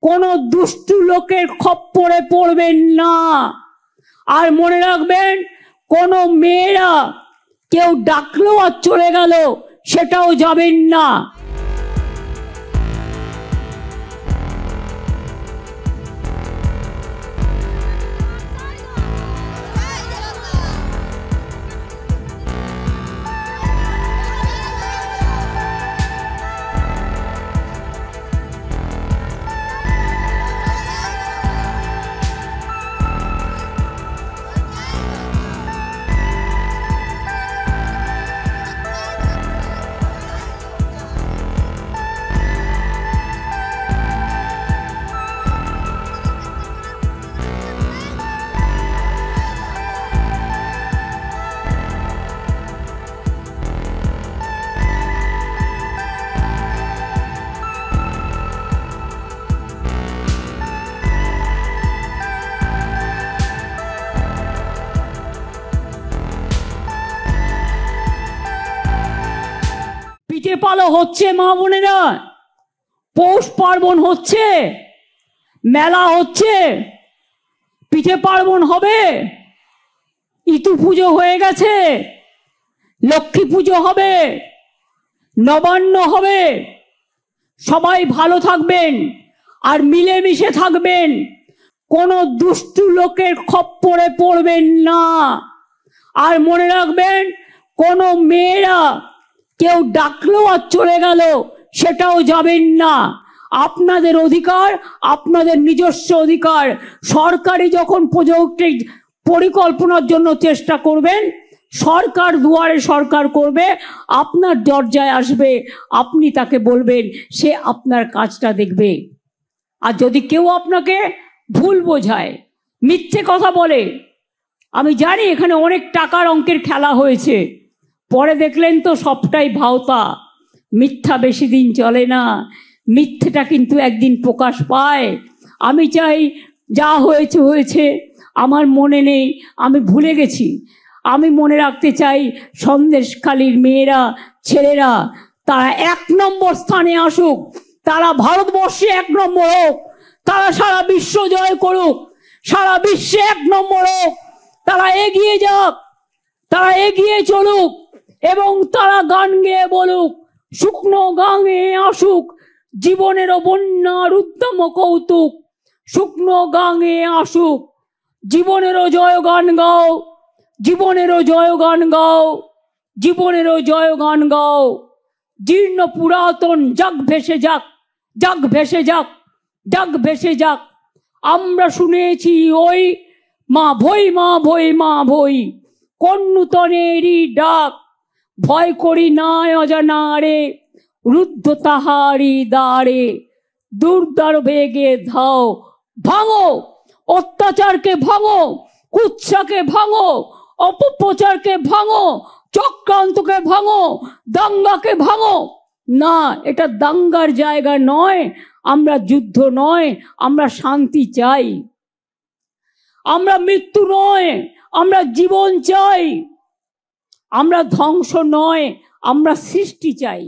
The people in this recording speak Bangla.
কোনো দুষ্টু লোকের খপ্পরে পড়বেন না। আর মনে রাখবেন, কোনো মেয়েরা কেউ ডাকলো আর চলে গেল সেটাও যাবেন না। পিঠে পালো হচ্ছে মা বোনেরা, পৌষ পার্বণ হচ্ছে, মেলা হচ্ছে, পিঠে পার্বণ হবে, ইতু পুজো হয়ে গেছে, লক্ষ্মী পুজো হবে, নবান্ন হবে। সবাই ভালো থাকবেন আর মিলেমিশে থাকবেন, কোনো দুষ্টু লোকের খপ্পরে পড়বেন না। আর মনে রাখবেন, কোনো মেয়েরা কেউ ডাকলো আর চলে গেল সেটাও যাবেন না। আপনাদের অধিকার, আপনাদের নিজস্ব অধিকার। সরকারি যখন প্রজেক্ট পরিকল্পনার জন্য চেষ্টা করবেন, সরকার দুয়ারে সরকার করবে, আপনার দরজায় আসবে, আপনি তাকে বলবেন, সে আপনার কাজটা দেখবে। আর যদি কেউ আপনাকে ভুল বোঝায়, মিথ্যে কথা বলে, আমি জানি এখানে অনেক টাকার অঙ্কের খেলা হয়েছে, পরে দেখলেন তো সবটাই ভাওতা, মিথ্যা বেশি দিন চলে না, মিথ্যেটা কিন্তু একদিন প্রকাশ পায়। আমি চাই যা হয়েছে হয়েছে, আমার মনে নেই, আমি ভুলে গেছি। আমি মনে রাখতে চাই সন্দেশখালীর মেয়েরা, ছেলেরা, তারা 1 নম্বর স্থানে আসুক, তারা ভারতবর্ষে 1 নম্বর হোক, তারা সারা বিশ্ব জয় করুক, সারা বিশ্বে 1 নম্বর হোক, তারা এগিয়ে যাক, তারা এগিয়ে চলুক এবং তারা গান গেয়ে বলুক, শুকনো গাঙে আসুক জীবনেরও বন্যার উদ্যম কৌতুক, শুকনো গাঙে আসুক জীবনেরও জয় গান গাও, জীবনেরও জয় গান গাও, জীবনেরও জয় গান গাও। জীর্ণ পুরাতন যাক ভেসে যাক, যাক ভেসে যাক, যাক ভেসে যাক। আমরা শুনেছি ওই মা ভই, মা ভই, মা ভই, কোন নূতনেরই ডাক, ভয় করি না অজানারে, রুদ্ধ তাহারি দ্বারে, দুর্দার বেগে ধাও, ভাঙো অত্যাচারকে, ভাঙো কুৎসাকে, ভাঙো অপপ্রচারকে, ভাঙো চক্রান্তকে, ভাঙো দাঙ্গাকে, ভাঙো। না, এটা দাঙ্গার জায়গা নয়, আমরা যুদ্ধ নয়, আমরা শান্তি চাই, আমরা মৃত্যু নয়, আমরা জীবন চাই, আমরা ধ্বংস নয়, আমরা সৃষ্টি চাই।